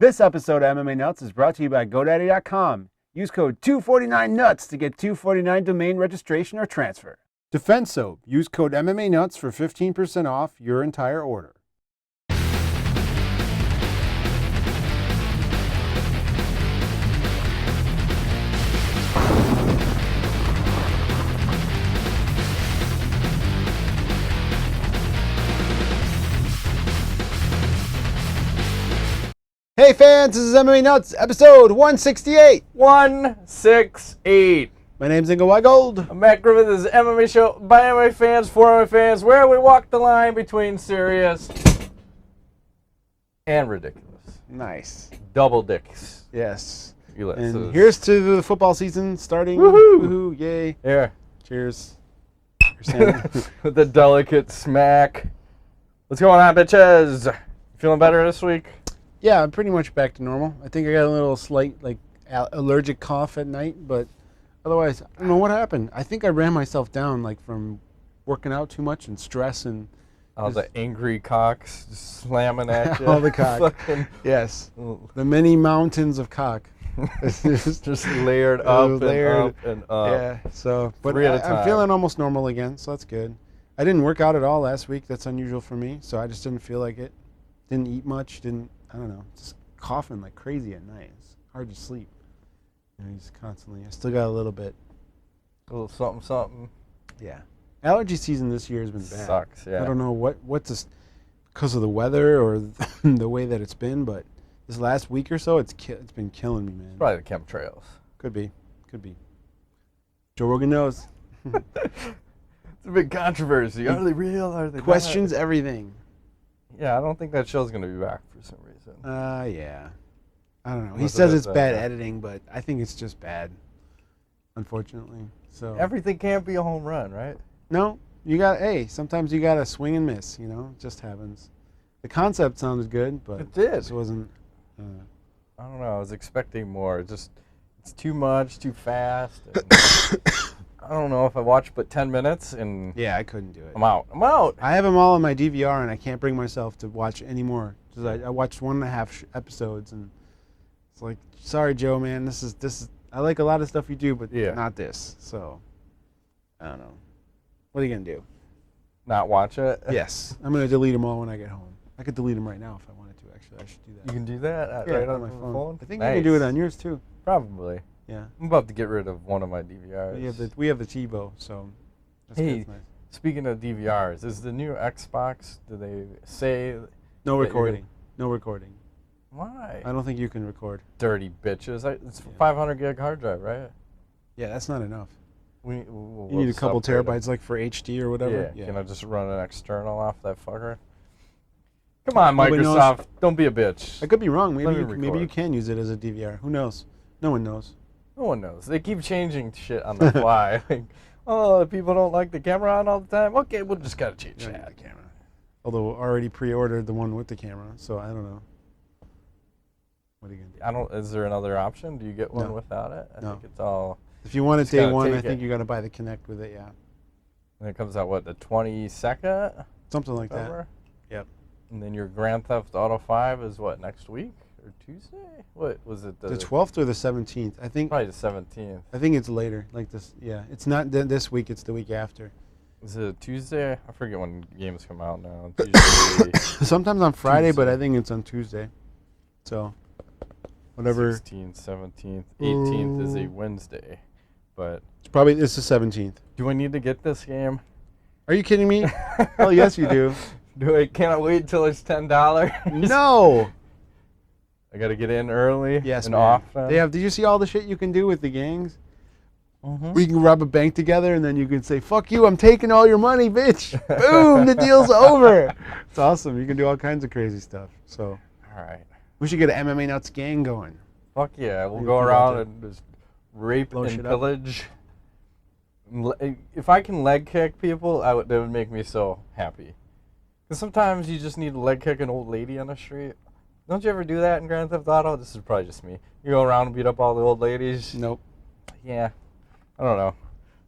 This episode of MMA Nuts is brought to you by GoDaddy.com. Use code 249NUTS to get $249 domain registration or transfer. Defense Soap. Use code MMA Nuts for 15% off your entire order. Hey fans, this is MMA Nuts, episode 168. 168. My name's Ingo Weigold. I'm Matt Griffith. This is MMA Show by MMA fans, for MMA fans, where we walk the line between serious and ridiculous. Nice. Double dicks. Yes. Ulysses. And here's to the football season starting. Woohoo! Woohoo, yay. Here. Cheers. With the delicate smack. What's going on, bitches? Feeling better this week? Yeah, I'm pretty much back to normal. I think I got a little slight, allergic cough at night, but otherwise, I don't know what happened. I think I ran myself down, from working out too much and stress and... All the angry cocks just slamming at you. All the cock. Yes. The many mountains of cock. just layered up and up and up. Yeah, so... But Three at a time. I'm feeling almost normal again, so that's good. I didn't work out at all last week. That's unusual for me, so I just didn't feel like it. Didn't eat much, I don't know, just coughing like crazy at night. It's hard to sleep. Just constantly. I still got a little bit. A little something, something. Yeah. Allergy season this year has been bad. Sucks, yeah. I don't know what's this, because of the weather or the way that it's been, but this last week or so, it's been killing me, man. Probably the chemtrails. Could be. Joe Rogan knows. It's a big controversy. Are they real? Are they Questions not? everything. Yeah, I don't think that show's going to be back for some reason. Yeah. I don't know. He Was says it it's that bad bad? editing, but I think it's just bad, unfortunately. So Everything can't be a home run, right? no, sometimes you got to swing and miss, it just happens. The concept sounded good, but It did. just wasn't. I don't know. I was expecting more. It's too much, too fast. And I don't know if I watched but 10 minutes and Yeah, I couldn't do it. I'm out. I have them all on my DVR, and I can't bring myself to watch any more. I watched 1.5 episodes, and it's like, sorry, Joe, man, this is. I like a lot of stuff you do, but Yeah. not this. So, I don't know. What are you gonna do? Not watch it? Yes, I'm gonna delete them all when I get home. I could delete them right now if I wanted to. Actually, I should do that. You can do that Yeah, right on on my the phone. I think Nice. you can do it on yours too. Probably. Yeah. I'm about to get rid of one of my DVRs. We have the TiVo, so that's Hey, good. It's nice. Speaking of DVRs, is the new Xbox, do they say... No that recording. No recording. Why? I don't think you can record. Dirty bitches. It's Yeah. 500 gig hard drive, right? Yeah, that's not enough. We'll You need a just couple upgrade 'em. terabytes, for HD or whatever. Yeah. Can I just run an external off that fucker? Come on, Nobody knows. Microsoft. Don't be a bitch. I could be wrong. Let me Maybe you record. can use it as a DVR. Who knows? No one knows. No one knows. They keep changing shit on the fly. Like, oh, people don't like the camera on all the time. Okay, we'll just gotta change Yeah, that. the camera. Although already pre-ordered the one with the camera, so I don't know. What are you gonna do? Is there another option? Do you get one No. without it? I No. think it's all. If you want it Just day gotta one, I take think it. you got to buy the Kinect with it. Yeah, And it comes out what, the 22nd? something like that. October? Yep. And then your Grand Theft Auto 5 is what, next week or Tuesday? What was it? The 12th or the 17th? I think. Probably the 17th. I think it's later. Like this. Yeah, it's not this week. It's the week after. Is it Tuesday? I forget when games come out now. It's usually Sometimes on Friday, but Tuesday. I think it's on Tuesday. So, whatever. 16th, 17th, 18th is a Wednesday. But It's the 17th. do I need to get this game? Are you kidding me? Oh yes, you do. Can't I wait until it's $10? No. I gotta get in early Yes, and man. off. Then? They have. Did you see all the shit you can do with the gangs? Mhm. We can rob a bank together, and then you can say, "Fuck you! I'm taking all your money, bitch!" Boom! The deal's over. It's awesome. You can do all kinds of crazy stuff. So All right. we should get an MMA Nuts gang going. Fuck yeah, we'll You go can around watch it. and just rape Blow and shit up. pillage. If I can leg kick people, that would make me so happy. Because sometimes you just need to leg kick an old lady on the street. Don't you ever do that in Grand Theft Auto? This is probably just me. You go around and beat up all the old ladies. Nope. Yeah, I don't know.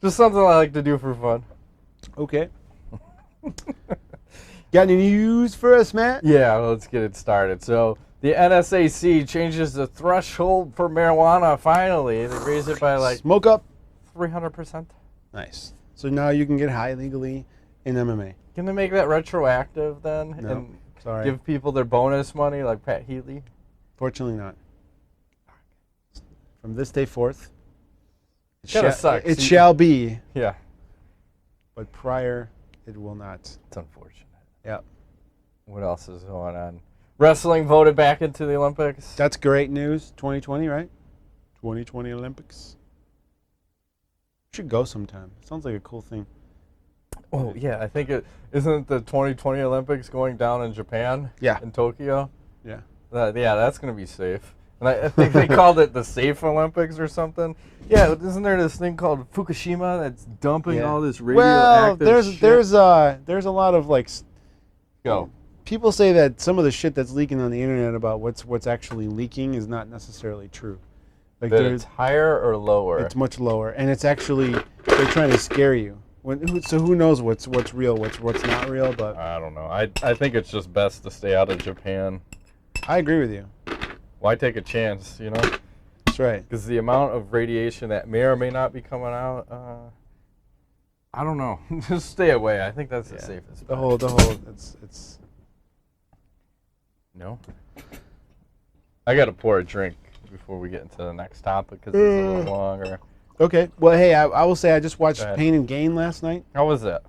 Just something I like to do for fun. Okay. Got any news for us, Matt? Yeah, let's get it started. So, The NSAC changes the threshold for marijuana. Finally, they raised it by like smoke up 300%. Nice. So now you can get high legally in MMA. Can they make that retroactive then? No, and sorry. give people their bonus money like Pat Healy? Fortunately not. From this day forth, It shall be. Yeah. But prior, it will not. It's unfortunate. Yeah. What else is going on? Wrestling voted back into the Olympics. That's great news. 2020, right? 2020 Olympics. Should go sometime. Sounds like a cool thing. Oh, yeah. I think isn't the 2020 Olympics going down in Japan? Yeah. In Tokyo? Yeah. Yeah, that's going to be safe. And I think they called it the Safe Olympics or something. Yeah, isn't there this thing called Fukushima that's dumping all this radioactive shit? there's a lot of like Go. People say that some of the shit that's leaking on the internet about what's actually leaking is not necessarily true. Like that it's higher or lower? It's much lower, and it's actually they're trying to scare you. So who knows what's real, what's not real? But I don't know. I think it's just best to stay out of Japan. I agree with you. Why take a chance, you know? That's right. Because the amount of radiation that may or may not be coming out, I don't know. Just stay away. I think that's the safest. The whole, it's. No. I got to pour a drink before we get into the next topic because it's a little longer. Okay. Well, hey, I will say I just watched Pain and Gain last night. How was that?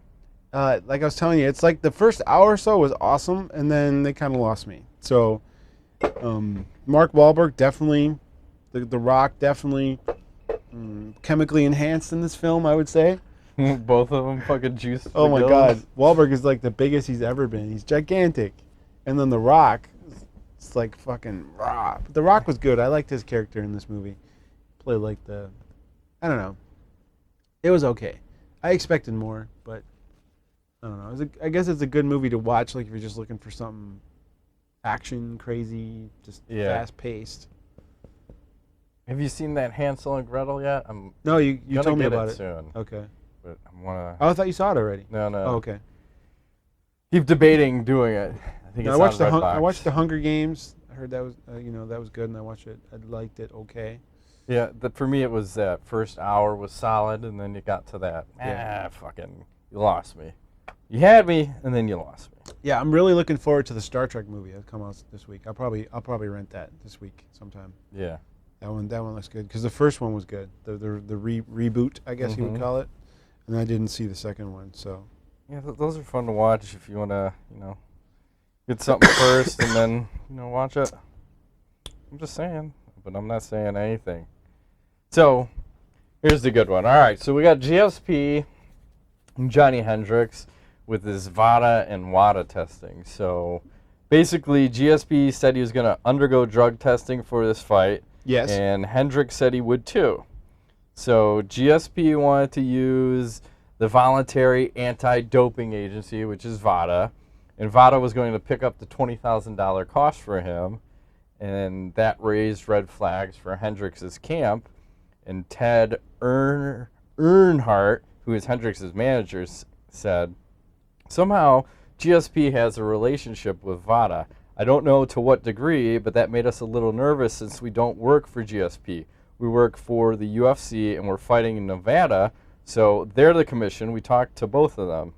Like I was telling you, it's like the first hour or so was awesome, and then they kind of lost me. So, Mark Wahlberg definitely, the Rock definitely chemically enhanced in this film, I would say. Both of them fucking juiced. Oh my God, Wahlberg is like the biggest he's ever been. He's gigantic, and then the Rock, it's like fucking raw. But the Rock was good. I liked his character in this movie. Played like I don't know. It was okay. I expected more, but I don't know. I guess it's a good movie to watch, like if you're just looking for something action, crazy, just fast-paced. Have you seen that Hansel and Gretel yet? No, you told me about it. Soon. Okay. But I I thought you saw it already. No. Oh, okay. Keep debating doing it. I think it's on Redbox. I watched the Hunger Games. I heard that was that was good, and I watched it. I liked it. Okay. Yeah, for me it was that first hour was solid, and then you got to that. Fucking, you lost me. You had me, and then you lost me. Yeah, I'm really looking forward to the Star Trek movie that come out this week. I'll probably rent that this week sometime. Yeah. That one looks good because the first one was good. The reboot, I guess you would call it, and I didn't see the second one. So. Yeah, those are fun to watch if you want to, get something first and then, watch it. I'm just saying, but I'm not saying anything. So, here's the good one. All right, so we got GSP and Johnny Hendricks with his VADA and WADA testing. So, basically, GSP said he was going to undergo drug testing for this fight. Yes. And Hendricks said he would too. So, GSP wanted to use the Voluntary Anti-Doping Agency, which is VADA. And VADA was going to pick up the $20,000 cost for him. And that raised red flags for Hendricks' camp. And Ted Earnhardt, who is Hendricks' manager, said, somehow GSP has a relationship with VADA. I don't know to what degree, but that made us a little nervous since we don't work for GSP. We work for the UFC and we're fighting in Nevada. So they're the commission. We talked to both of them.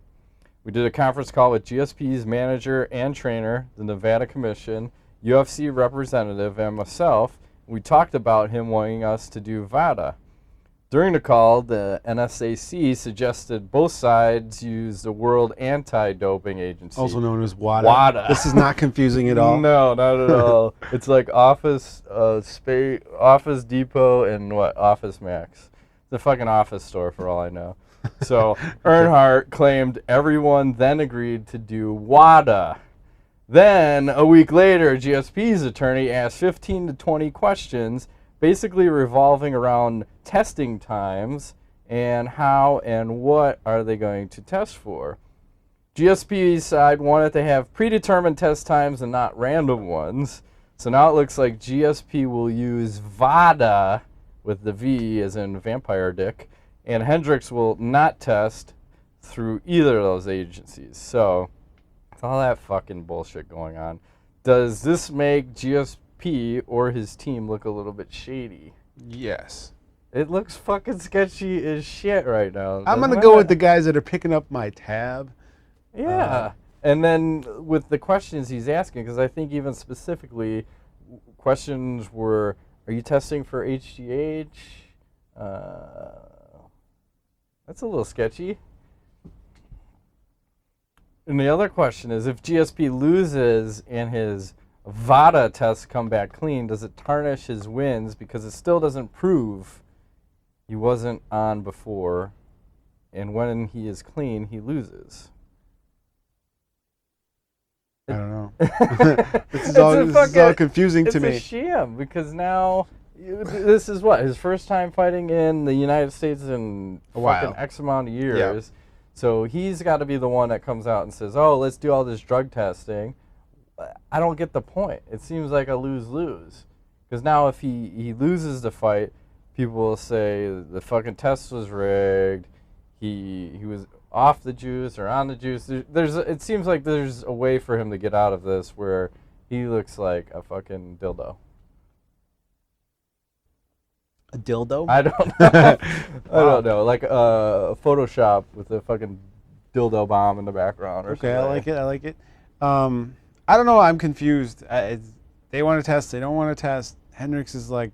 We did a conference call with GSP's manager and trainer, the Nevada Commission, UFC representative, and myself. We talked about him wanting us to do VADA. During the call, the NSAC suggested both sides use the World Anti-Doping Agency. Also known as WADA. WADA. This is not confusing at all. No, not at all. It's like Office Depot and Office Max. It's a fucking office store for all I know. So Earnhardt claimed everyone then agreed to do WADA. Then, a week later, GSP's attorney asked 15 to 20 questions, basically revolving around testing times and how and what are they going to test for. GSP's side wanted to have predetermined test times and not random ones. So now it looks like GSP will use VADA, with the V as in vampire dick, and Hendricks will not test through either of those agencies. So, it's all that fucking bullshit going on. Does this make GSP or his team look a little bit shady? Yes. It looks fucking sketchy as shit right now. I'm going to go with the guys that are picking up my tab. Yeah. And then with the questions he's asking, because I think even specifically, questions were, are you testing for HGH? That's a little sketchy. And the other question is, if GSP loses and his VADA tests come back clean, does it tarnish his wins because it still doesn't prove he wasn't on before, and when he is clean, he loses? I don't know. This is all confusing to me. It's a sham because now this is what, his first time fighting in the United States in fucking X amount of years. Yeah. So he's got to be the one that comes out and says, oh, let's do all this drug testing. I don't get the point. It seems like a lose-lose. Because now if he loses the fight, people will say the fucking test was rigged. He was off the juice or on the juice. It seems like there's a way for him to get out of this where he looks like a fucking dildo. A dildo? I don't know. I don't know. Like Photoshop with a fucking dildo bomb in the background or something. Okay, I like it. I don't know. I'm confused. They want to test. They don't want to test. Hendricks is like,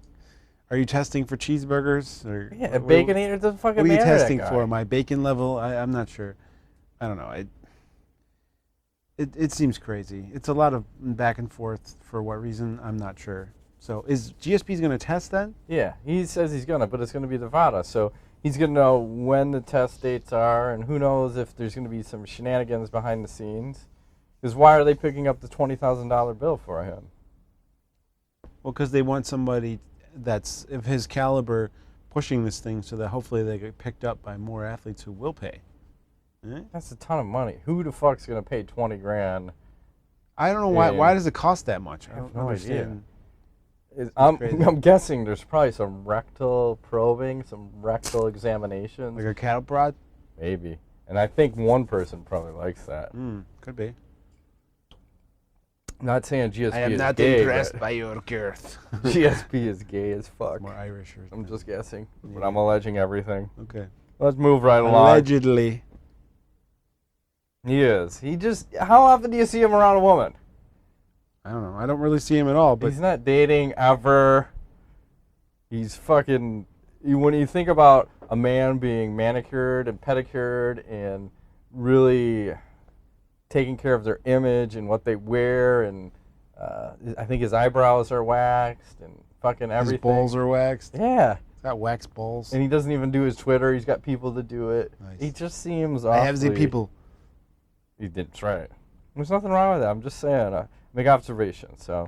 are you testing for cheeseburgers? Or yeah, Baconator doesn't fucking matter. What are you testing for? My bacon level? I'm not sure. I don't know. It seems crazy. It's a lot of back and forth. For what reason? I'm not sure. So is GSP's going to test then? Yeah, he says he's going to, but it's going to be the VADA. So he's going to know when the test dates are, and who knows if there's going to be some shenanigans behind the scenes. Because why are they picking up the $20,000 bill for him? Well, because they want somebody that's of his caliber pushing this thing so that hopefully they get picked up by more athletes who will pay. That's a ton of money. Who the fuck's going to pay $20,000? I don't know why. Why does it cost that much? I don't no understand. I'm guessing there's probably some rectal probing, some rectal examinations. Like a cattle prod? Maybe. And I think one person probably likes that. Could be. Not saying GSP is gay. I am not impressed by your girth. GSP is gay as fuck. More Irish or I'm just guessing, but I'm alleging everything. Okay. Let's move right along. Allegedly. He is. How often do you see him around a woman? I don't know. I don't really see him at all. But he's not dating ever. He's fucking... When you think about a man being manicured and pedicured and really taking care of their image and what they wear, and I think his eyebrows are waxed and fucking everything. His balls are waxed? Yeah. He's got waxed balls. And he doesn't even do his Twitter. He's got people to do it. Nice. He just seems awfully... I have the people. He did. That's right. There's nothing wrong with that. I'm just saying. Make observation. So,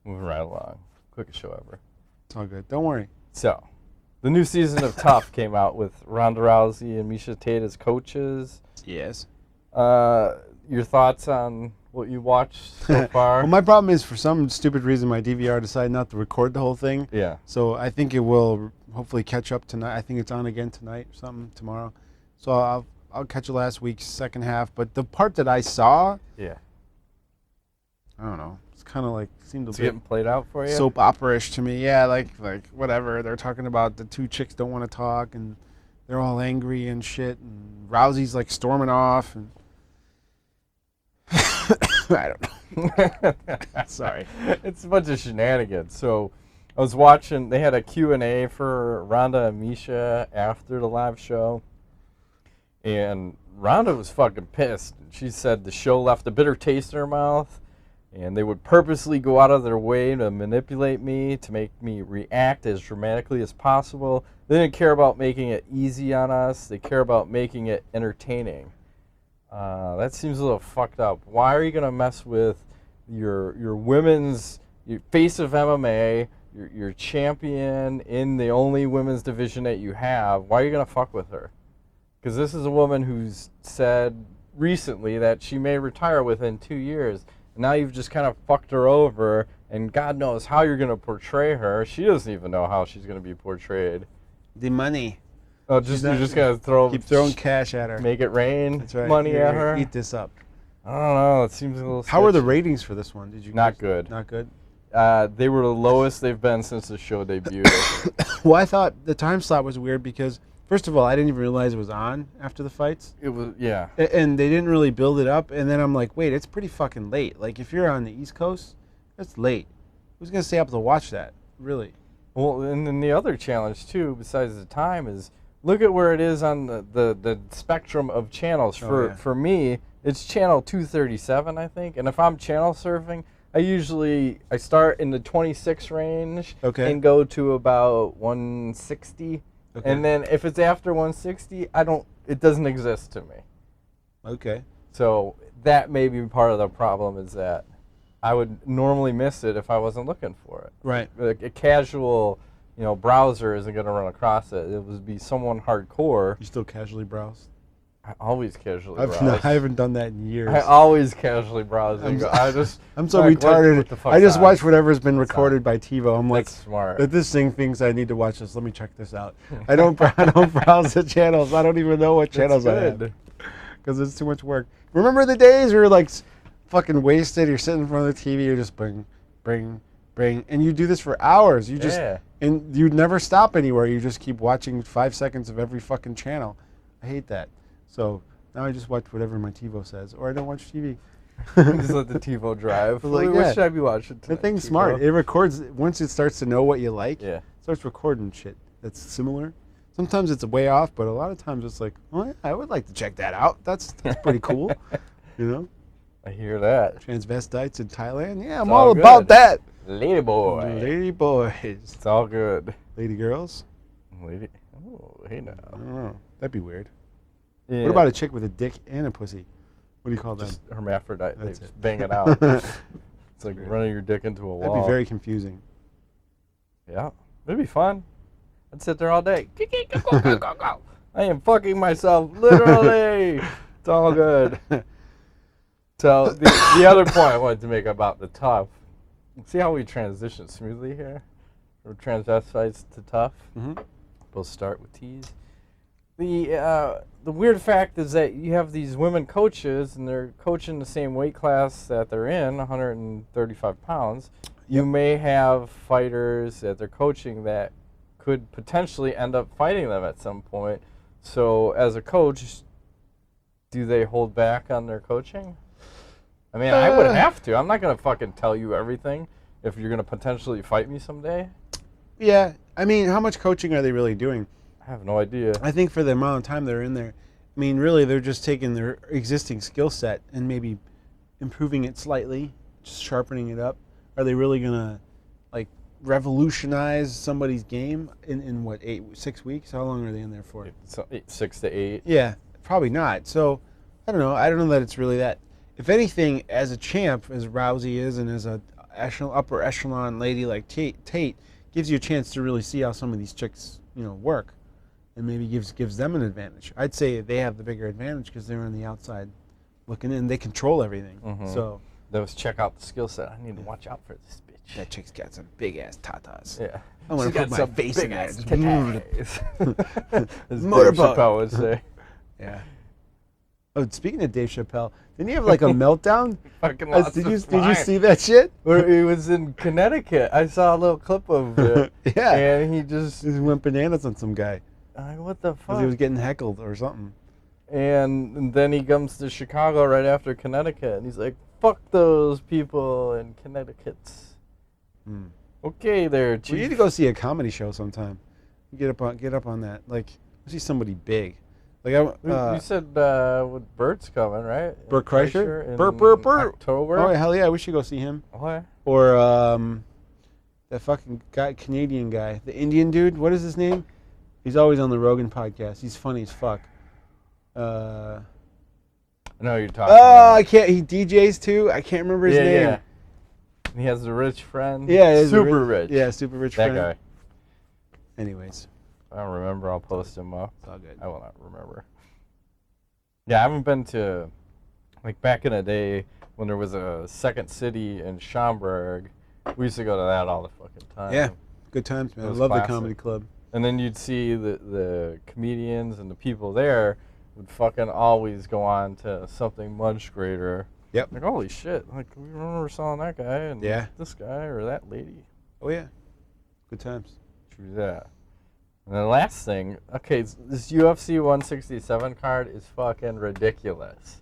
moving right along. Quickest show ever. It's all good. Don't worry. So, the new season of Tough came out with Ronda Rousey and Miesha Tate as coaches. Yes. Your thoughts on what you watched so far? Well, my problem is, for some stupid reason, my DVR decided not to record the whole thing. Yeah. So I think it will hopefully catch up tonight. I think it's on again tonight or something, tomorrow. So I'll catch last week's second half. But the part that I saw, yeah, I don't know. It's kind of like seemed a bit getting played out for you. Soap opera-ish to me. Yeah, like whatever. They're talking about the two chicks don't want to talk, and they're all angry and shit. And Rousey's like storming off, and I don't know. Sorry. It's a bunch of shenanigans. So I was watching. They had a Q&A for Ronda and Miesha after the live show. And Ronda was fucking pissed. She said the show left a bitter taste in her mouth, and they would purposely go out of their way to manipulate me, to make me react as dramatically as possible. They didn't care about making it easy on us. They care about making it entertaining. That seems a little fucked up. Why are you going to mess with your women's, your face of MMA, your champion in the only women's division that you have? Why are you going to fuck with her? Because this is a woman who's said recently that she may retire within 2 years. And now you've just kind of fucked her over, and God knows how you're going to portray her. She doesn't even know how she's going to be portrayed. The money. Oh, you're just going to keep throwing cash at her. Make it rain. That's right. Money at her. Eat this up. I don't know. It seems a little. How are the sketchy. ratings for this one? Did you? Not good. Not good. They were the lowest they've been since the show debuted. Well, I thought the time slot was weird because, first of all, I didn't even realize it was on after the fights. It was, yeah. And they didn't really build it up. And then I'm like, wait, it's pretty fucking late. Like, if you're on the East Coast, that's late. Who's going to stay up to watch that? Really? Well, and then the other challenge, too, besides the time, is look at where it is on the spectrum of channels. For me, it's channel 237, I think. And if I'm channel surfing, I start in the 26 range and go to about 160. Okay. And then if it's after 160, it doesn't exist to me. Okay. So that may be part of the problem, is that I would normally miss it if I wasn't looking for it. Right. Like a casual, browser isn't going to run across it. It would be someone hardcore. You still casually browse? I always casually browse. No, I haven't done that in years. I always casually browse. I'm so retarded. I just watch whatever's been recorded by TiVo. I'm like, that's smart. That this thing thinks I need to watch this. Let me check this out. I don't browse the channels. I don't even know what channels I have because it's too much work. Remember the days where you're like fucking wasted? You're sitting in front of the TV. You're just bring, and you do this for hours. You just and you never stop anywhere. You just keep watching 5 seconds of every fucking channel. I hate that. So now I just watch whatever my TiVo says, or I don't watch TV. Just let the TiVo drive. What should I be watching tonight? The thing's smart. It records once it starts to know what you like. Yeah. It starts recording shit that's similar. Sometimes it's way off, but a lot of times it's like, oh yeah, I would like to check that out. That's pretty cool. I hear that. Transvestites in Thailand. Yeah, I'm all about that. Lady boy. Lady boys. It's all good. Lady girls. Lady. Oh, hey now. I don't know. That'd be weird. Yeah. What about a chick with a dick and a pussy? What do you call that? Just hermaphrodite. They just bang it out. It's like running your dick into a wall. That'd be very confusing. Yeah. It'd be fun. I'd sit there all day. Go. I am fucking myself, literally. It's all good. So the other point I wanted to make about the tough, see how we transition smoothly here? From transvestites to tough. Mm-hmm. We'll start with T's. The weird fact is that you have these women coaches, and they're coaching the same weight class that they're in, 135 pounds. You may have fighters that they're coaching that could potentially end up fighting them at some point. So as a coach, do they hold back on their coaching? I mean, I would have to. I'm not going to fucking tell you everything if you're going to potentially fight me someday. Yeah. I mean, how much coaching are they really doing? I have no idea. I think for the amount of time they're in there, I mean, really, they're just taking their existing skill set and maybe improving it slightly, just sharpening it up. Are they really going to, like, revolutionize somebody's game in what, 6 weeks? How long are they in there for? 6 to 8. Yeah, probably not. So, I don't know. I don't know that it's really that. If anything, as a champ, as Rousey is, and as a upper echelon lady like Tate, gives you a chance to really see how some of these chicks, work, and maybe gives them an advantage. I'd say they have the bigger advantage because they're on the outside looking in. They control everything. Mm-hmm. So let's check out the skill set. I need to watch out for this bitch. That chick's got some big ass tatas. Yeah, I want to put my face in that. As Motorboat. Chappelle would say. Yeah. Oh, speaking of Dave Chappelle, didn't he have like a meltdown? Did you see that shit? Where he was in Connecticut. I saw a little clip of it. Yeah. And he just went bananas on some guy. What the fuck? Because he was getting heckled or something. And then he comes to Chicago right after Connecticut, and he's like, "Fuck those people in Connecticut." Okay, there, Chief. We need to go see a comedy show sometime. Get up on that. Like, see somebody big. Like you said, Bert's coming, right? Bert Kreischer? Bert. October. Oh hell yeah, we should go see him. Okay. Or that fucking guy, Canadian guy, the Indian dude. What is his name? He's always on the Rogan podcast. He's funny as fuck. I know you're talking. About. I can't. He DJs too. I can't remember his name. Yeah. And he has a rich friend. Yeah, super rich. Yeah, super rich that friend. That guy. Anyways. I don't remember. I'll post him up. It's all good. I will not remember. Yeah, I haven't been to, like, back in the day when there was a second city in Schaumburg. We used to go to that all the fucking time. Yeah, good times, man. I love the comedy club. And then you'd see the comedians and the people there would fucking always go on to something much greater. Yep. Like, holy shit. Like, we remember selling that guy and this guy or that lady. Oh, yeah. Good times. True that. And the last thing, okay, this UFC 167 card is fucking ridiculous.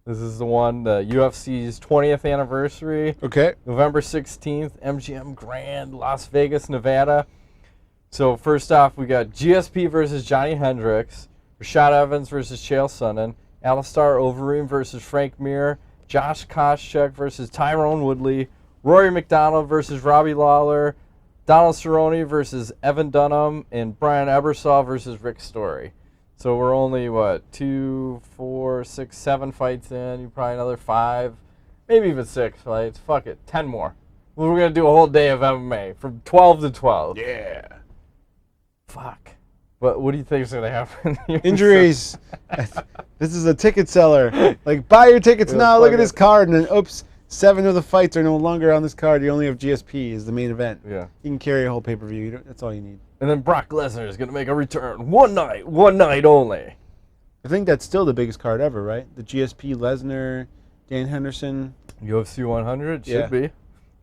This is the one, the UFC's 20th anniversary. Okay. November 16th, MGM Grand, Las Vegas, Nevada. So first off, we got GSP versus Johnny Hendricks, Rashad Evans versus Chael Sonnen, Alistair Overeem versus Frank Mir, Josh Koscheck versus Tyrone Woodley, Rory McDonald versus Robbie Lawler, Donald Cerrone versus Evan Dunham, and Brian Ebersol versus Rick Story. So we're only, 2, 4, 6, 7 fights in. You probably another 5, maybe even 6 fights. Fuck it, 10 more. We're going to do a whole day of MMA from 12 to 12. Yeah. Fuck. But what do you think is going to happen here? Injuries. This is a ticket seller. Like, buy your tickets now. Look at this card. And then, oops, 7 of the fights are no longer on this card. You only have GSP as the main event. Yeah. You can carry a whole pay-per-view. That's all you need. And then Brock Lesnar is going to make a return. One night only. I think that's still the biggest card ever, right? The GSP, Lesnar, Dan Henderson. UFC 100 should be.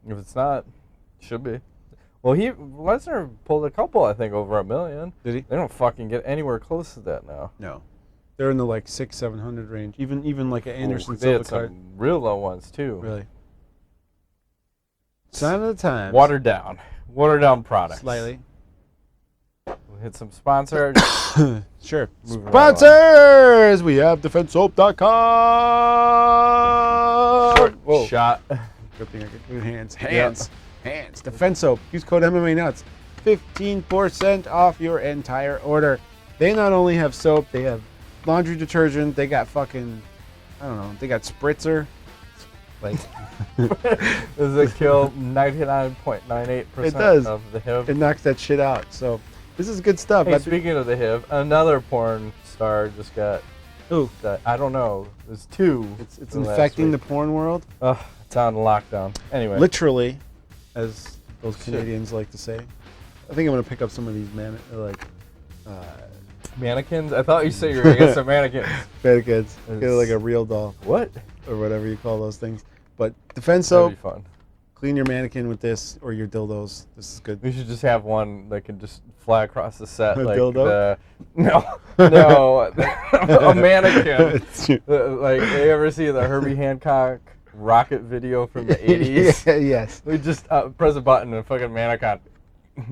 If it's not, should be. Well, Lesnar pulled a couple, I think, over $1 million. Did he? They don't fucking get anywhere close to that now. No. They're in the like 600-700 range. Even like an Anderson they had Silva card. some real low ones too. Really. Sign of the times. Watered down products. Slightly. We'll hit some sponsors. Sure. Moving Sponsors! We have defensesoap.com. Whoa. Shot. Good thing I could do hands. Hands. Defense Soap. Use code MMA Nuts. 15% off your entire order. They not only have soap, they have laundry detergent. They got fucking, I don't know, they got spritzer. Like, does it kill 99.98% of the HIV? It knocks that shit out. So this is good stuff. Hey, speaking of the HIV, another porn star just got. Ooh. I don't know. There's 2. It's infecting the porn world. It's on lockdown. Anyway. Literally, as those Canadians like to say. I think I'm gonna pick up some of these mannequins? I thought you said you were going to get some mannequins. Mannequins. Get like a real doll. What? Or whatever you call those things. But defense soap. That'd be fun. Clean your mannequin with this or your dildos. This is good. We should just have one that can just fly across the set. A like dildo? No, a mannequin. Like, you ever see the Herbie Hancock rocket video from the 80s? Yes. We just press a button and fucking mannequin. And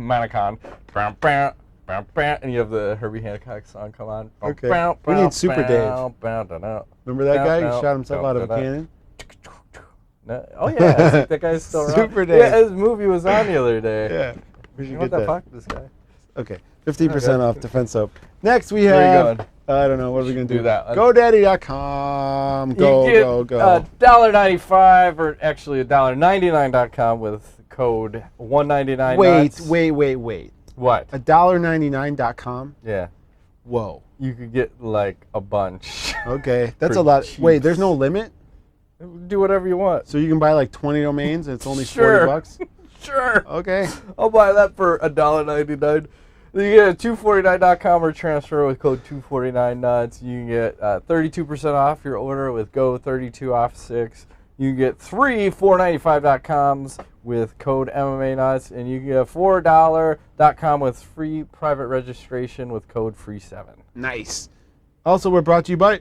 you have the Herbie Hancock song come on. Okay. We need Super Dave. Remember that guy who shot himself out of a cannon? Oh yeah, that guy's still around. Super Dave. Yeah, his movie was on the other day. Yeah. We should get what the that. fuck, this guy? Okay. 15% off defense soap. Next we Where have. are you going? I don't know. What are we going to do? that. GoDaddy.com. You get $1.95 or actually $1.99.com with code 199. Wait. What? $1.99.com? Yeah. Whoa. You could get like a bunch. Okay. That's For a lot. cheap. Wait, there's no limit? Do whatever you want. So you can buy like 20 domains and it's only Sure. $40? Sure. Okay. I'll buy that for $1.99. You get a 249.com or transfer with code 249nuts. You can get 32% off your order with go 32 off 6. You can get 3 $4.95.coms with code MMA Nuts, and you can get $4.com with free private registration with code free7. Nice. Also, we're brought to you by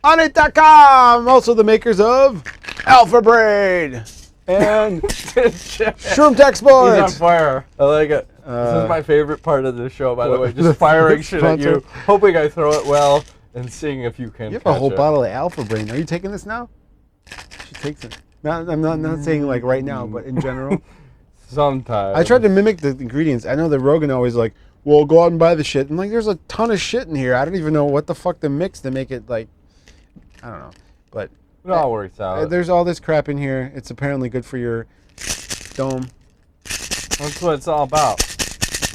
onit.com, also the makers of Alpha Braid and Shroom Tech Sports. He's on fire. I like it. This is my favorite part of the show, by the way. Just firing shit at you, hoping I throw it well, and seeing if you can You have catch a whole it. bottle of Alpha Brain. Are you taking this now? She takes it. I'm not saying like right now, but in general. Sometimes. I tried to mimic the ingredients. I know that Rogan always like, well, go out and buy the shit. I'm like, there's a ton of shit in here. I don't even know what the fuck to mix to make it like, I don't know. But it all works out. there's all this crap in here. It's apparently good for your dome. That's what it's all about.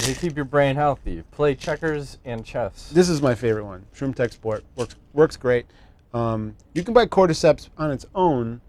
You keep your brain healthy. Play checkers and chess. This is my favorite one. Shroom Tech Sport works great. You can buy cordyceps on its own,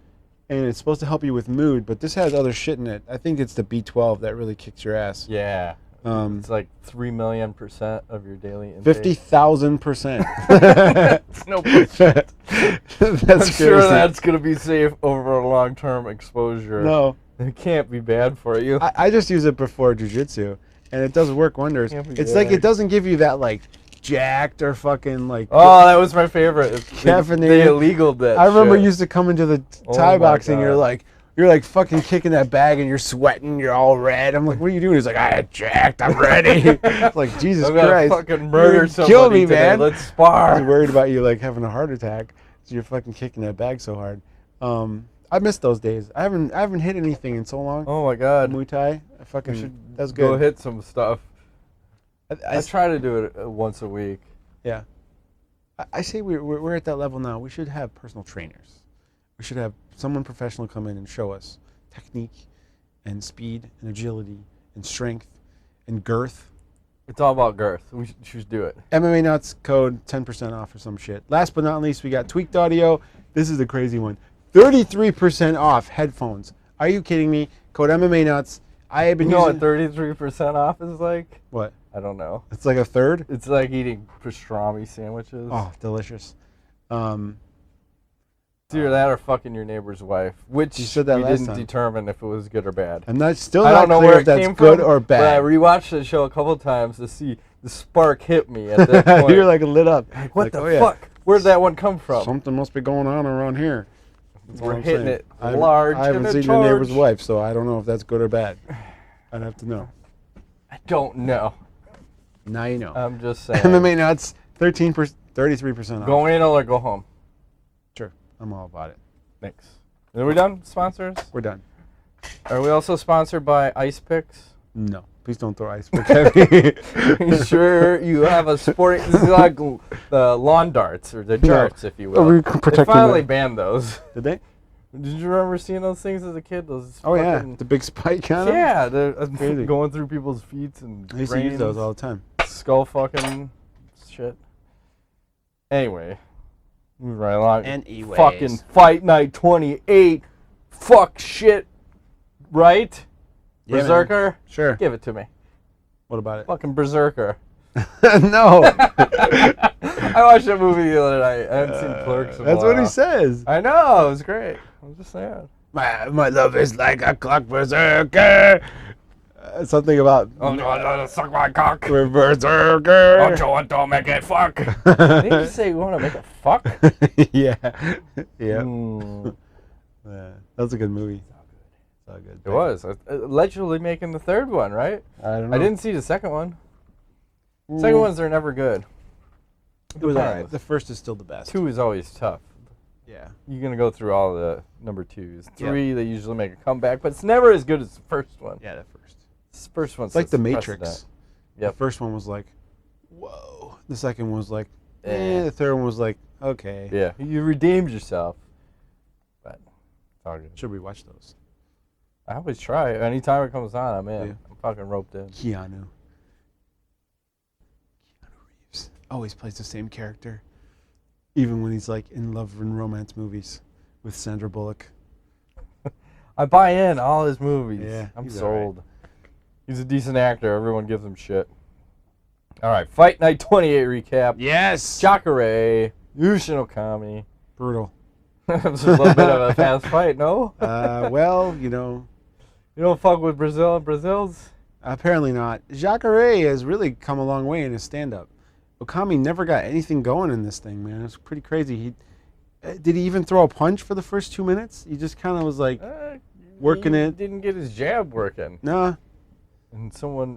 and it's supposed to help you with mood, but this has other shit in it. I think it's the B12 that really kicks your ass. Yeah. It's like 3 million% of your daily intake. 50,000%. No bullshit. That's I'm crazy. sure that's going to be safe over a long-term exposure. No. It can't be bad for you. I just use it before jiu-jitsu, and it does work wonders. It's like it doesn't give you that, like, jacked or fucking, like... Oh, that was my favorite. Caffeinated. They illegal that I remember shit. used to come into the Oh Thai my boxing, God. you're like fucking kicking that bag and you're sweating, you're all red. I'm like, what are you doing? He's like, I jacked, I'm ready. It's like, Jesus I'm gonna Christ. fucking murder You're somebody kill me, today. man. Let's I was spar. worried about you like having a heart attack, so you're fucking kicking that bag so hard. I miss those days. I haven't hit anything in so long. Oh my God. Muay Thai. That's good. Go hit some stuff. I I try to do it once a week. Yeah. I say we're at that level now. We should have personal trainers. We should have someone professional come in and show us technique and speed and agility and strength and girth. It's all about girth. We should do it. MMA Nuts code 10% off or some shit. Last but not least, we got Tweaked Audio. This is the crazy one. 33% off headphones. Are you kidding me? Code MMA Nuts. I have been You know using... what 33% off is like? What? I don't know. It's like a third? It's like eating pastrami sandwiches. Oh, delicious. It's either that or fucking your neighbor's wife, which You said that we last didn't time. determine if it was good or bad. I'm not still I not don't know clear where if it that's came good from, or but I bad. rewatched the show a couple times to see the spark hit me at that point. You're like lit up. Like, what Like, the oh, yeah. fuck? Where'd that one come from? Something must be going on around here. That's all We're I'm hitting saying. it large I haven't and seen in your neighbor's charge. wife, so I don't know if that's good or bad. I'd have to know. I don't know. Now you know. I'm just saying. MMA Nuts, 33% off. Go anal or go home. Sure, I'm all about it. Thanks. Are we done? Sponsors? We're done. Are we also sponsored by Ice Picks? No, please don't throw ice pick at me. You sure you have a sporting? This is like the lawn darts or the darts, if you will. we They protecting finally the- banned those. Did they? Did you remember seeing those things as a kid? Those Oh yeah, fucking- the big spike on 'em? Yeah, they're Crazy. going through people's feet and I used to use brains, those all the time. skull fucking shit. Anyway, move right along. Anyways. Fucking Fight Night 28. Fuck shit. Right? Yeah, man. Berserker? Sure. Give it to me. What about it? Fucking Berserker. No. I watched that movie the other night. I haven't seen Clerks in a That's what he while. says. I know. It was great. I'm just saying. My love is like a clock berserker. Something about Oh, no, suck my cock. we're berserker. Don't make it fuck. Didn't you say you want to make it fuck? Yeah. Yeah. Mm. Yeah. That was a good movie. It's all good. It was. Allegedly making the third one, right? I don't know. I didn't see the second one. Second ones are never good. It was Depends. alright. The first is still the best. 2 is always tough. Yeah. You're going to go through all the number 2s. 3, they usually make a comeback, but it's never as good as the first one. Yeah, the first. This first one's It's like The the Matrix. precedent. The Yep. first one was like, whoa. The second one was like, Eh. The third one was like, okay. Yeah, you redeemed yourself. But it's all good. Should we watch those? I always try. Anytime it comes on, I'm in. Yeah. I'm fucking roped in. Keanu Reeves always plays the same character, even when he's like in love and romance movies with Sandra Bullock. I buy in all his movies. Yeah, I'm he's sold. He's a decent actor. Everyone gives him shit. All right, Fight Night 28 recap. Yes. Jacare, Yushin Okami. Brutal. It was a little bit of a fast fight, no? Well, you know, You don't fuck with Brazil and Brazils? apparently not. Jacare has really come a long way in his stand-up. Okami never got anything going in this thing, man. It's pretty crazy. Did he even throw a punch for the first 2 minutes? He just kind of was like, working he it. Didn't get his jab working. nah. And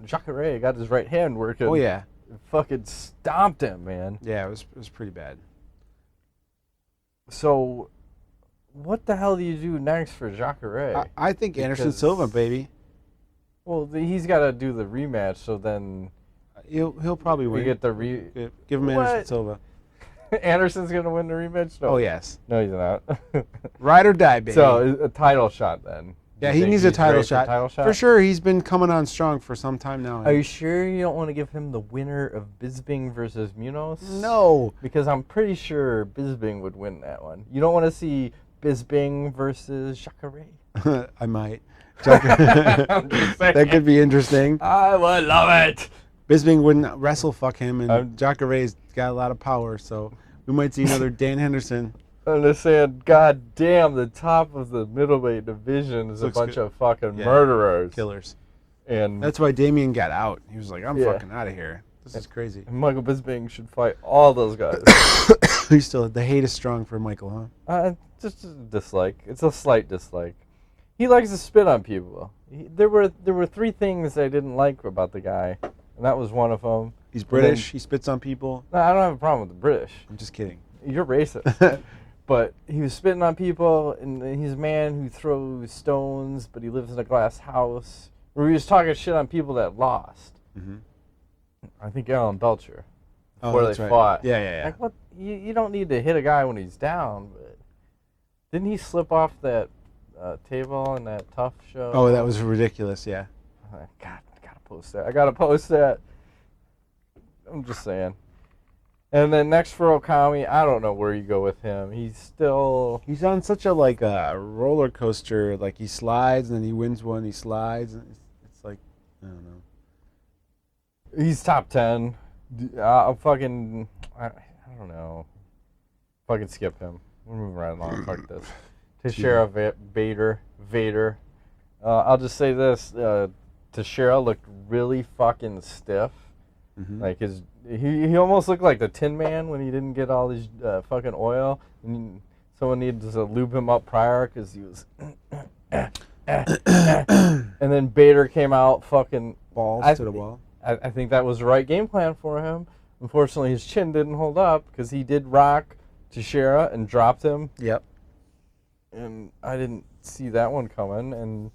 Jacare got his right hand working. Oh, yeah. Fucking stomped him, man. Yeah, it was pretty bad. So, what the hell do you do next for Jacare? I think Anderson Because- Silva, baby. Well, he's got to do the rematch, so then He'll probably we win. get the Give him Anderson What? Silva. Anderson's gonna win the rematch. No. Oh, yes. No, he's not. Ride or die, baby. So a title shot then. yeah, You he think needs a he's title ready for shot. Title shot For sure, he's been coming on strong for some time now. Are you sure you don't want to give him the winner of Bisping versus Munoz? No. Because I'm pretty sure Bisping would win that one. You don't want to see Bisping versus Jacare. I might. I'm just saying. That could be interesting. I would love it. Bisping wouldn't wrestle fuck him, and Jacare's got a lot of power, so we might see another Dan Henderson. I'm just saying, god damn, the top of the middleweight division is a bunch of fucking murderers. Killers. And that's why Damian got out. He was like, I'm fucking out of here. This is crazy. And Michael Bisping should fight all those guys. He's still, the hate is strong for Michael, huh? Just a dislike. It's a slight dislike. He likes to spit on people. There were 3 things I didn't like about the guy, and that was one of them. He's British. He spits on people. No, I don't have a problem with the British. I'm just kidding. You're racist. But he was spitting on people, and he's a man who throws stones, but he lives in a glass house. Where he was talking shit on people that lost. Mm-hmm. I think Alan Belcher. Before they fought. Yeah. Like, what? You don't need to hit a guy when he's down, but didn't he slip off that table in that Tough show? Oh, that was ridiculous, yeah. God, I gotta post that. I'm just saying. And then next for Okami, I don't know where you go with him. He's on such a a roller coaster. Like he slides and then he wins one. He slides and it's like I don't know. He's top 10. I don't know. Fucking skip him. We're moving right along. Fuck this. Teixiera, Vader. I'll just say this: Teixiera looked really fucking stiff. Mm-hmm. Like he almost looked like the Tin Man when he didn't get all his fucking oil, and someone needed to lube him up prior because he was. And then Bader came out fucking balls to the wall. I think that was the right game plan for him. Unfortunately, his chin didn't hold up because he did rock Teixiera and dropped him. Yep. And I didn't see that one coming. And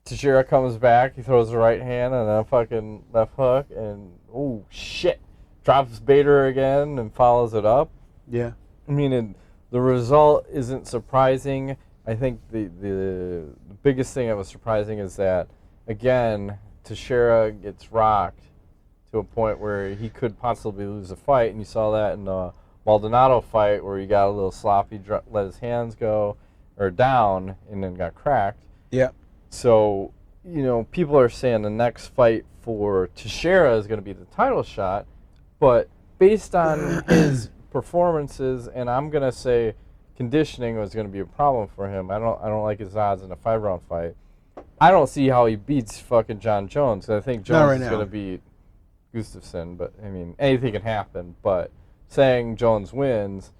Teixiera comes back. He throws the right hand and a fucking left hook. And, oh, shit. Drops Bader again and follows it up. Yeah. I mean, the result isn't surprising. I think the biggest thing that was surprising is that, again, Teixiera gets rocked to a point where he could possibly lose a fight, and you saw that in the Maldonado fight where he got a little sloppy, let his hands go or down, and then got cracked. Yeah. So, people are saying the next fight for Teixiera is going to be the title shot, but based on his performances, and I'm going to say conditioning was going to be a problem for him. I don't like his odds in a 5-round fight. I don't see how he beats fucking John Jones. I think Jones is going to beat Gustafsson, but I mean anything can happen. But saying Jones wins,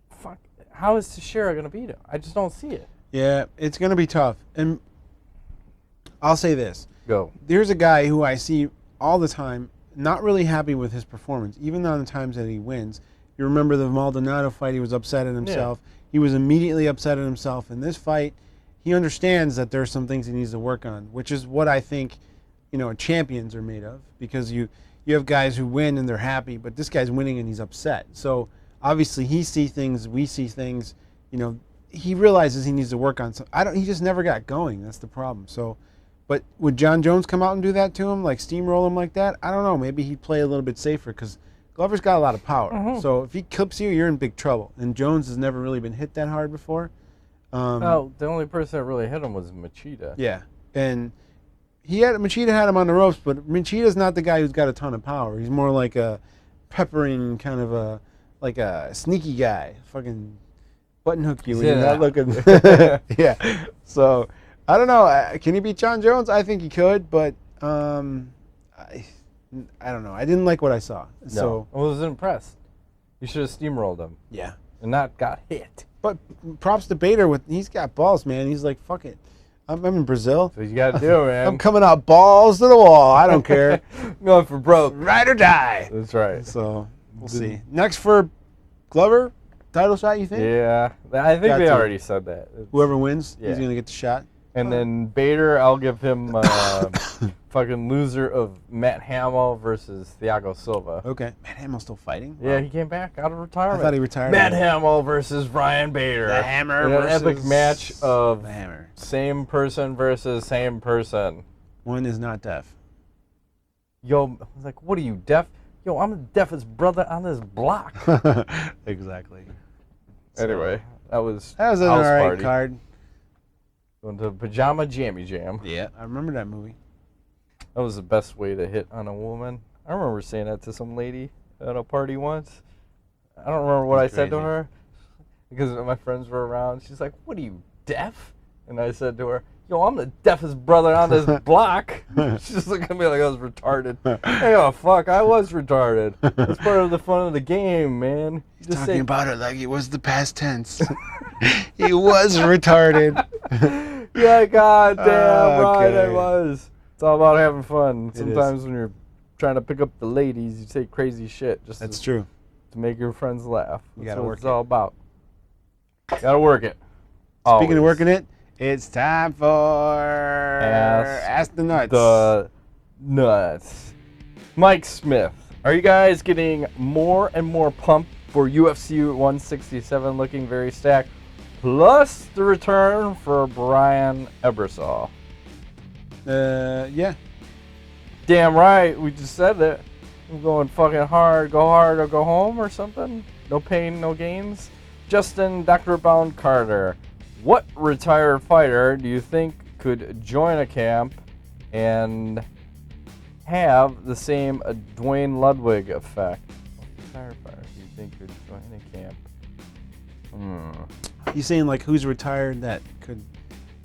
fuck, how is Teixiera going to beat him? I just don't see it. Yeah, it's going to be tough. And I'll say this: there's a guy who I see all the time, not really happy with his performance, even on the times that he wins. You remember the Maldonado fight? He was upset at himself. Yeah. He was immediately upset at himself. In this fight, he understands that there are some things he needs to work on, which is what I think, champions are made of. Because you have guys who win and they're happy, but this guy's winning and he's upset. So obviously he sees things, we see things. He realizes he needs to work on something. He just never got going. That's the problem. So, but would John Jones come out and do that to him, like steamroll him like that? I don't know. Maybe he'd play a little bit safer because Glover's got a lot of power. Mm-hmm. So if he clips you, you're in big trouble. And Jones has never really been hit that hard before. The only person that really hit him was Machida. Yeah, and Machida had him on the ropes, but Machida's not the guy who's got a ton of power. He's more like a peppering kind of a sneaky guy, fucking button hook you when you're not looking. Yeah. So I don't know. Can he beat John Jones? I think he could, but I don't know. I didn't like what I saw. No. So I was impressed. You should have steamrolled him. Yeah. And not got hit. But props to Bader he's got balls, man. He's like, fuck it. I'm in Brazil. So you got to do, man. I'm coming out balls to the wall. I don't care. Going for broke. Ride or die. That's right. So we'll see. Next for Glover, title shot, you think? Yeah. I think they already said that. Whoever wins, he's going to get the shot. And then Bader, I'll give him fucking loser of Matt Hamill versus Thiago Silva. Okay. Matt Hamill's still fighting? Yeah, he came back out of retirement. I thought he retired. Matt Hamill versus Ryan Bader. The Hammer versus... an epic match of the Hammer. Same person versus same person. One is not deaf. Yo, I was like, what are you, deaf? Yo, I'm the deafest brother on this block. Exactly. Anyway, that was an all right card. Going to Pajama Jammy Jam. Yeah, I remember that movie. That was the best way to hit on a woman. I remember saying that to some lady at a party once. I don't remember what I said to her because my friends were around. She's like, "What are you, deaf?" And I said to her, "Yo, I'm the deafest brother on this block." She just looked at me like I was retarded. Hey, oh, fuck, I was retarded. That's part of the fun of the game, man. He's talking about it like it was the past tense. He was retarded. Yeah, goddamn right I Okay. was. It's all about having fun. It Sometimes when you're trying to pick up the ladies, you say crazy shit just That's true. to make your friends laugh. You That's gotta what work it's it. all about. Gotta work it. Speaking of Always. working it, it's time for Ask the Nuts. The nuts. Mike Smith, are you guys getting more and more pumped for UFC 167 looking very stacked? Plus the return for Brian Ebersol. Yeah. Damn right, we just said it. I'm going fucking hard or go home or something. No pain, no gains. Justin Dr. Bound Carter, what retired fighter do you think could join a camp and have the same Dwayne Ludwig effect? What retired fighter do you think could join a camp? He's saying like who's retired that could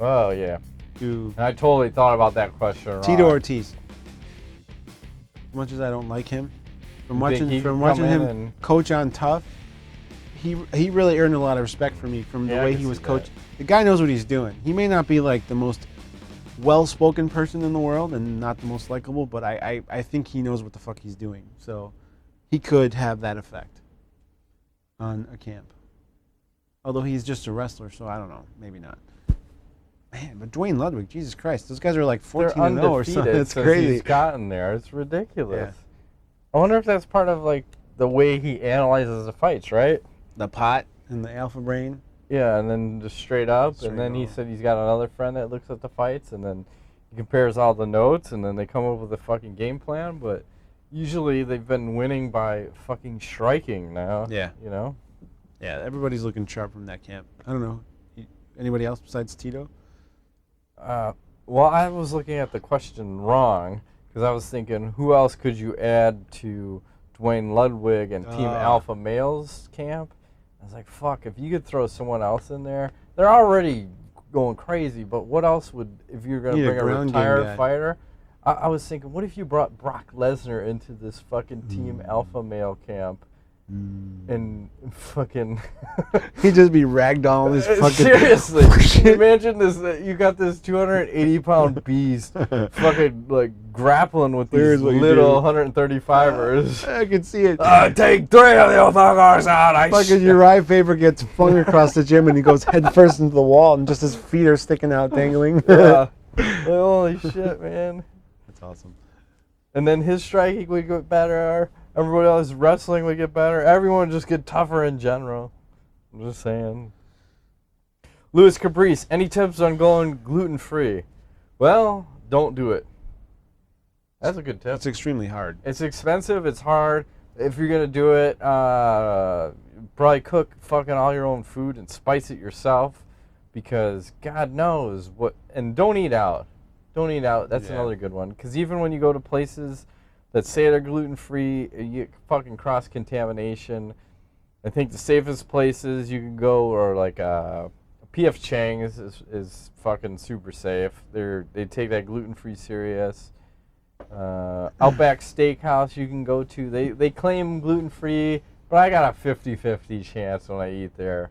Oh yeah, do and I totally thought about that question wrong. Tito Ortiz. As much as I don't like him, from You think watching he from could watching come in him and- coach on Tough, he really earned a lot of respect from me from the Yeah, I way can he was see coached. The guy knows what he's doing. He may not be like the most well-spoken person in the world and not the most likable, but I think he knows what the fuck he's doing. So he could have that effect on a camp. Although he's just a wrestler, so I don't know. Maybe not. Man, but Dwayne Ludwig, Jesus Christ, those guys are like 14 They're and 0 or undefeated something. It's since crazy. he's gotten there. It's ridiculous. Yeah. I wonder if that's part of like the way he analyzes the fights, right? The pot and the alpha brain. Yeah, and then just straight up. Straight and then he up. said he's got another friend that looks at the fights, and then he compares all the notes, and then they come up with a fucking game plan. But usually they've been winning by fucking striking now. Yeah. You know? Yeah, everybody's looking sharp from that camp. I don't know. Anybody else besides Tito? Well, I was looking at the question wrong because I was thinking, who else could you add to Dwayne Ludwig and Team Alpha Males camp? I was like, fuck, if you could throw someone else in there, they're already going crazy, but what else would, if you're going to Need a bring a ground game retired guy. fighter? I was thinking, what if you brought Brock Lesnar into this fucking Team Alpha Male camp and fucking... He'd just be ragdolling his fucking... Seriously, can you imagine this? You got this 280-pound beast, fucking like grappling with Here's these what you little do. 135ers. I can see it. Take 3 of the fuckers out. Fucking Uriah Faber gets flung across the gym and he goes head first into the wall and just his feet are sticking out, dangling. Yeah. Like, holy shit, man! That's awesome. And then his striking would get better. Everybody else wrestling would get better. Everyone would just get tougher in general. I'm just saying. Louis Caprice, any tips on going gluten-free? Well, don't do it. That's a good tip. It's extremely hard. It's expensive. It's hard. If you're gonna do it, probably cook fucking all your own food and spice it yourself, because God knows what. And don't eat out. Don't eat out. That's Yeah. another good one. Because even when you go to places that say they're gluten-free, you get fucking cross-contamination. I think the safest places you can go are like P.F. Chang's is fucking super safe. They take that gluten-free serious. Outback Steakhouse you can go to. They claim gluten-free, but I got a 50-50 chance when I eat there.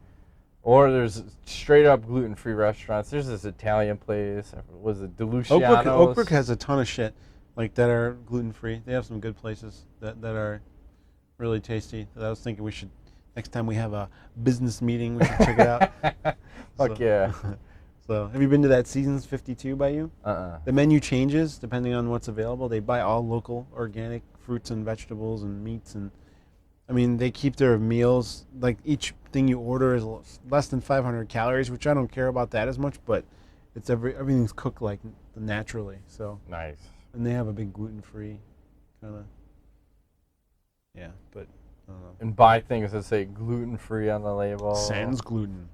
Or there's straight-up gluten-free restaurants. There's this Italian place. Was it Deluciano's? Oakbrook has a ton of shit like that are gluten-free. They have some good places that are really tasty. I was thinking we should, next time we have a business meeting, we should check it out. Fuck yeah. So, have you been to that Seasons 52 by you? Uh-uh. The menu changes depending on what's available. They buy all local organic fruits and vegetables and meats, and I mean they keep their meals, like each thing you order is less than 500 calories, which I don't care about that as much, but it's everything's cooked like naturally. So Nice. and they have a big gluten-free kind of, yeah, but I don't know. And buy things that say gluten-free on the label. Sans gluten.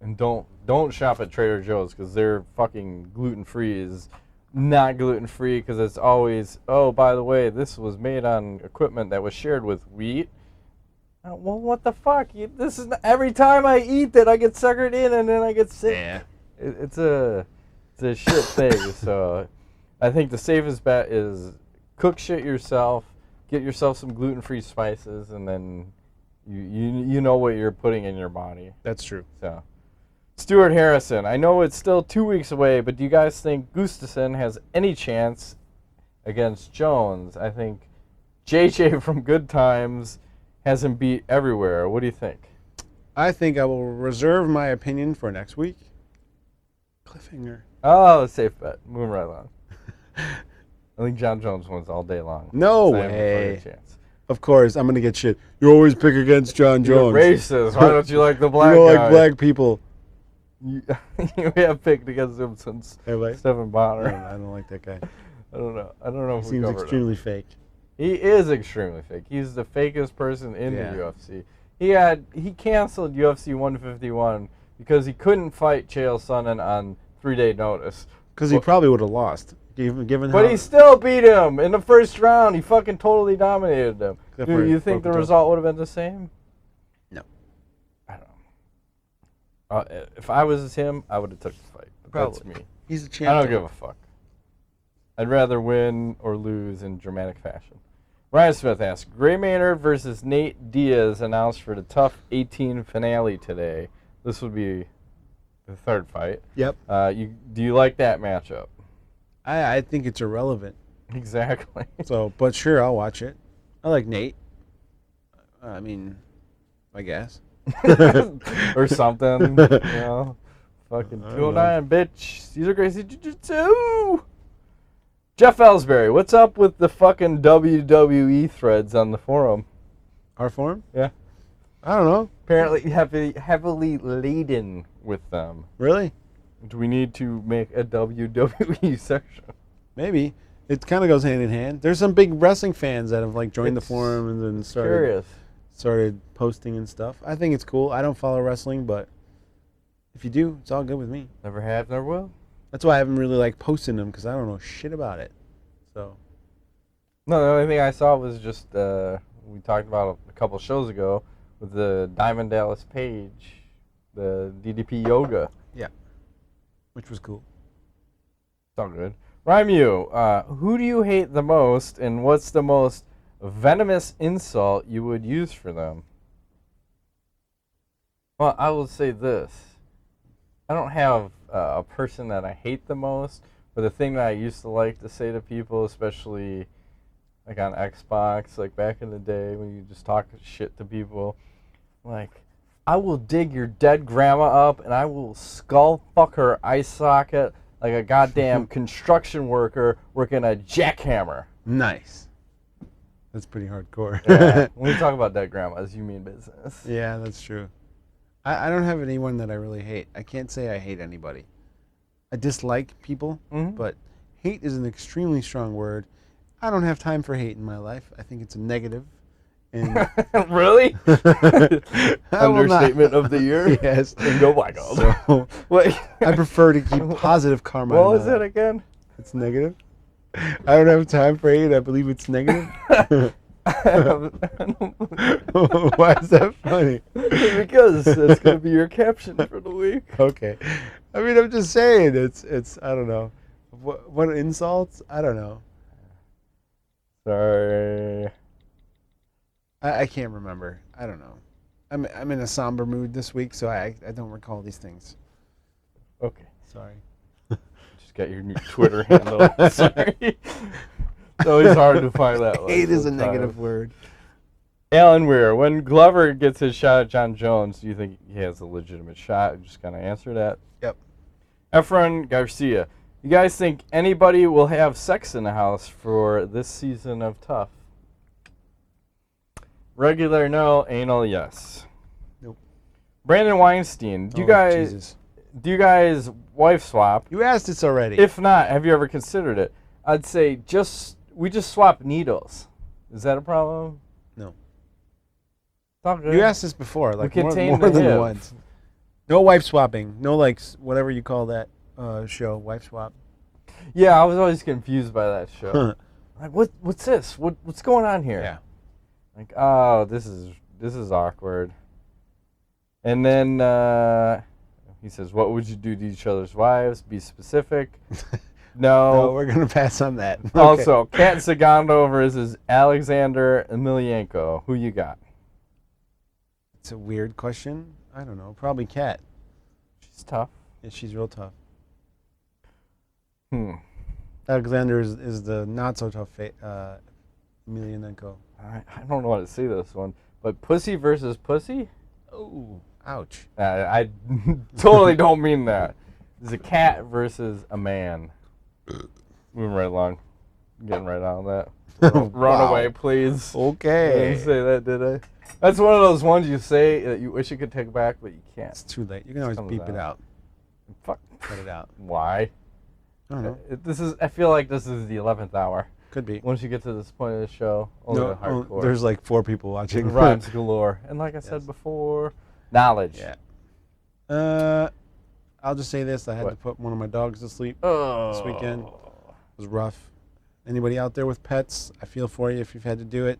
And don't shop at Trader Joe's because their fucking gluten-free is not gluten-free because it's always, oh, by the way, this was made on equipment that was shared with wheat. Well, what the fuck? This is every time I eat that I get suckered in and then I get sick. Yeah. It's a shit thing. So I think the safest bet is cook shit yourself, get yourself some gluten-free spices, and then you know what you're putting in your body. That's true. So, Stuart Harrison, I know it's still 2 weeks away, but do you guys think Gustafsson has any chance against Jones? I think JJ from Good Times has him beat everywhere. What do you think? I think I will reserve my opinion for next week. Cliffhanger. Oh, safe bet. Moving right along. I think John Jones wins all day long. No way. Of course, I'm going to get shit. You always pick against John Jones. You're racist. Why don't you like the black guy? You don't guy? like black people. You have picked against him since Stephen Bonner. I don't like that guy. I don't know if he seems extremely fake. He is extremely fake. He's the fakest person in the UFC. He canceled UFC 151 because he couldn't fight Chael Sonnen on 3-day notice. Because he probably would have lost. But he still beat him in the first round. He fucking totally dominated him. Do you think the result would have been the same? No. I don't know. If I was him, I would have took the fight. But that's me. He's a champion. I don't give a fuck. I'd rather win or lose in dramatic fashion. Ryan Smith asks, Gray Maynard versus Nate Diaz announced for the Tough 18 finale today. This would be the third fight. Yep. Do you like that matchup? I think it's irrelevant. Exactly. But sure, I'll watch it. I like Nate. I mean, I guess. Or something. You know? Fucking 209, bitch. Caesar Gracie Jiu-Jitsu. Jeff Ellsbury, what's up with the fucking WWE threads on the forum? Our forum? Yeah. I don't know. Apparently heavily laden with them. Really? Do we need to make a WWE section? Maybe. It kind of goes hand in hand. There's some big wrestling fans that have joined the forum and then started posting and stuff. I think it's cool. I don't follow wrestling, but if you do, it's all good with me. Never have, never will. That's why I haven't really posting them because I don't know shit about it. So. No, the only thing I saw was just we talked about a couple shows ago with the Diamond Dallas Page, the DDP Yoga. Yeah. Which was cool. It's all good. Rhymu, who do you hate the most, and what's the most venomous insult you would use for them? Well, I will say this. I don't have a person that I hate the most, but the thing that I used to like to say to people, especially on Xbox, back in the day when you just talk shit to people, I will dig your dead grandma up and I will skull fuck her eye socket like a goddamn construction worker working a jackhammer. Nice. That's pretty hardcore. Yeah. When we talk about dead grandmas, you mean business. Yeah, that's true. I don't have anyone that I really hate. I can't say I hate anybody. I dislike people, but hate is an extremely strong word. I don't have time for hate in my life. I think it's a negative. And really? Understatement of the year? Yes. And go black gold. So, I prefer to keep positive karma. What was it again? It's negative. I don't have time for hate. I believe it's negative. Why is that funny? Because that's going to be your caption for the week. Okay. I mean, I'm just saying. It's I don't know. What insults? I don't know. Sorry. I can't remember. I don't know. I'm in a somber mood this week, so I don't recall these things. Okay. Sorry. Just got your new Twitter handle. Sorry. It's always hard to find that one. Hate is a negative word. Alan Weir, when Glover gets his shot at John Jones, do you think he has a legitimate shot? Just kind of answer that. Yep. Efren Garcia, you guys think anybody will have sex in the house for this season of Tough? Regular no, anal yes. Nope. Brandon Weinstein, do you guys wife swap? You asked this already. If not, have you ever considered it? I'd say we just swap needles. Is that a problem? No. It's all good. You asked this before, contain more than hip. once. No wife swapping. No whatever you call that show, wife swap. Yeah, I was always confused by that show. Like, what's this? What's going on here? Yeah. Like, oh, this is awkward. And then he says, "What would you do to each other's wives? Be specific." No, we're gonna pass on that. Okay. Also, Kat Sagando versus Alexander Emelianenko. Who you got? It's a weird question. I don't know. Probably Kat. She's tough. Yeah, she's real tough. Alexander is the not so tough Emelianenko. I don't know how to say this one, but pussy versus pussy? Oh, ouch. I totally don't mean that. It's a cat versus a man. Moving right along. Getting right on that. Run Wow. away, please. Okay. I didn't say that, did I? That's one of those ones you say that you wish you could take back, but you can't. It's too late. You can always beep it out. Fuck. Cut it out. Why? I don't know. I feel like this is the 11th hour. Could be. Once you get to this point of the show, only the hardcore. There's like 4 people watching. Rhymes galore. And like I said before, knowledge. Yeah. I'll just say this. I had to put one of my dogs to sleep this weekend. It was rough. Anybody out there with pets, I feel for you if you've had to do it.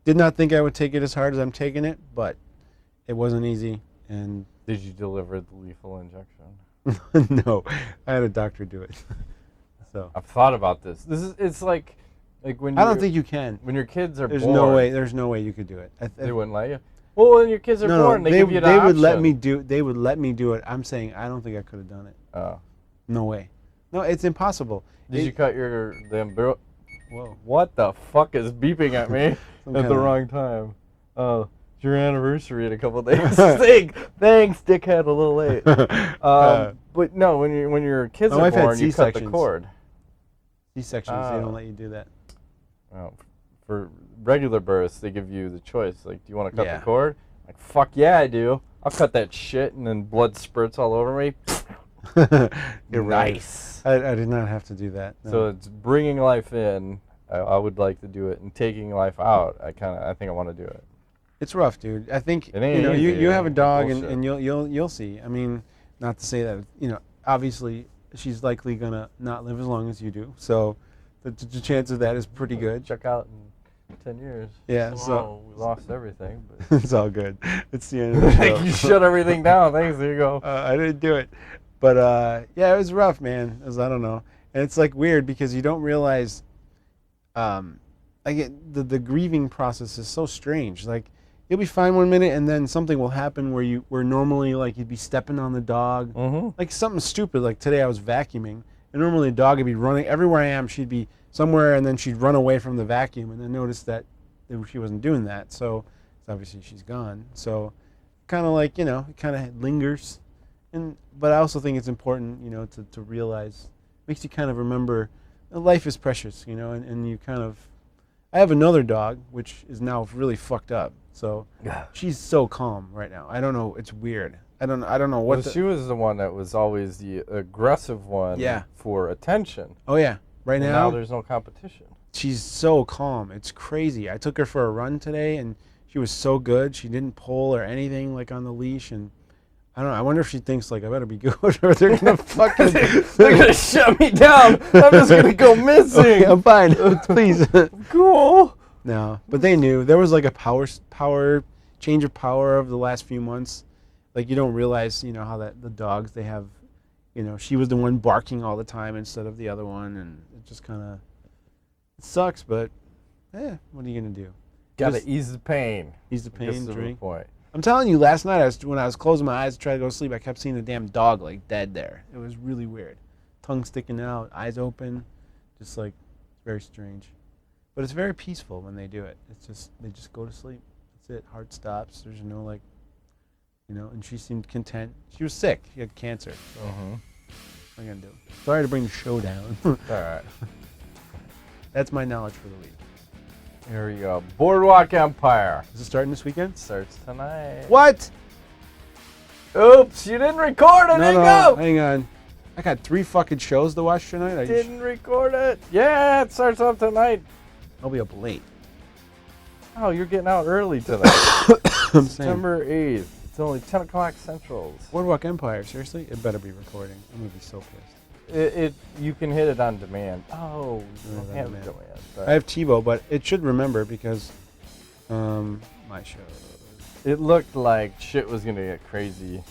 Did not think I would take it as hard as I'm taking it, but it wasn't easy. And did you deliver the lethal injection? No, I had a doctor do it. So I've thought about this. It's like when I don't think you can. When your kids are There's born. There's no way you could do it. They wouldn't let you. Well, when your kids are born, they give you the option. They would let me do it. I'm saying I don't think I could have done it. Oh. No way. No, it's impossible. Did you cut the umbilical? Whoa. What the fuck is beeping at me at the wrong time? Oh, it's your anniversary in a couple of days. Thanks, dickhead, a little late. But no, when your kids are born, you cut the cord. C-sections, they don't let you do that. Oh, for regular births, they give you the choice. Like, do you want to cut the cord? Like, fuck yeah, I do. I'll cut that shit, and then blood spurts all over me. You're nice. Right. I did not have to do that. No. So it's bringing life in. I would like to do it, and taking life out. I think I want to do it. It's rough, dude. I think you have a dog, and you'll see. I mean, not to say that obviously she's likely gonna not live as long as you do. So the chance of that is pretty good. Check out in 10 years. Yeah. So we lost everything. But it's all good. It's the end of the show. You shut everything down. Thanks. There you go. I didn't do it, but yeah, it was rough, man. I don't know, and it's like weird because you don't realize. I get the grieving process is so strange. Like you'll be fine one minute, and then something will happen where normally like you'd be stepping on the dog, like something stupid. Like today I was vacuuming, and normally a dog would be running everywhere I am. She'd be somewhere, and then she'd run away from the vacuum, and then notice that she wasn't doing that. So obviously she's gone. So kind of like it kind of lingers, but I also think it's important to realize, makes you kind of remember. Life is precious, and you kind of. I have another dog, which is now really fucked up. So she's so calm right now. I don't know. It's weird. I don't know what. She was the one that was always the aggressive one. Yeah. For attention. Oh yeah. Right now there's no competition. She's so calm. It's crazy. I took her for a run today, and she was so good. She didn't pull or anything like on the leash, and. I don't know. I wonder if she thinks like I better be good, or they're gonna fucking they're gonna shut me down. I'm just gonna go missing. Okay, I'm fine. Please. Cool. No, but they knew there was like a power change of power over the last few months. Like you don't realize, how that the dogs they have, she was the one barking all the time instead of the other one, and it just kind of sucks. But what are you gonna do? Gotta ease the pain. Ease the pain. Drink. Point. I'm telling you, last night when I was closing my eyes to try to go to sleep, I kept seeing the damn dog like dead there. It was really weird. Tongue sticking out, eyes open, just like very strange. But it's very peaceful when they do it. It's just they just go to sleep. That's it. Heart stops. There's no and she seemed content. She was sick. She had cancer. So what am I gonna do? Sorry to bring the show down. All right. That's my knowledge for the week. Here we go. Boardwalk Empire. Is it starting this weekend? Starts tonight. What? Oops, you didn't record it. No, hang on. I got 3 fucking shows to watch tonight. Didn't record it. Yeah, it starts up tonight. I'll be up late. Oh, you're getting out early tonight. September 8th. It's only 10 o'clock Centrals. Boardwalk Empire, seriously? It better be recording. I'm going to be so pissed. You can hit it on demand. Oh, you don't have demand. demand. I have TiVo, but it should remember because my show. It looked like shit was going to get crazy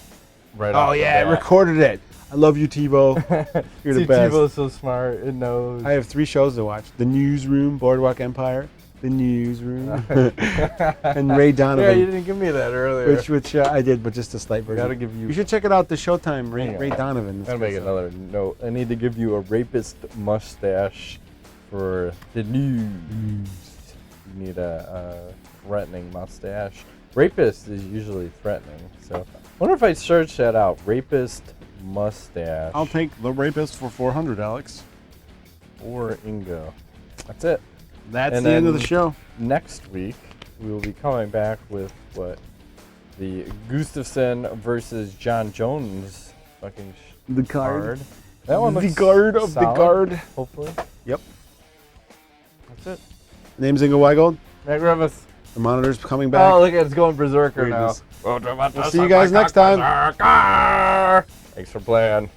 right off the yeah, bat. I recorded it. I love you, TiVo. You're the best. TiVo's so smart. It knows. I have 3 shows to watch. The Newsroom, Boardwalk Empire, The Newsroom, and Ray Donovan. Yeah, you didn't give me that earlier. Which I did, but just a slight version. Gotta give you. You should check it out. The Showtime Ray Donovan. Gotta make another note. I need to give you a rapist mustache for the news. You need a threatening mustache. Rapist is usually threatening, so I wonder if I search that out. Rapist mustache. I'll take the rapist for $400, Alex. Or Ingo. That's it. That's And the end of then- the show. Next week, we will be coming back with what? The Gustafsson versus John Jones fucking The card. That one The looks guard of the solid, guard. hopefully. Yep. That's it. Name's Ingo Weigold. Matt Griffiths. The monitor's coming back. Oh, look at it. It's going berserker now. We'll see you guys next time. Thanks for playing.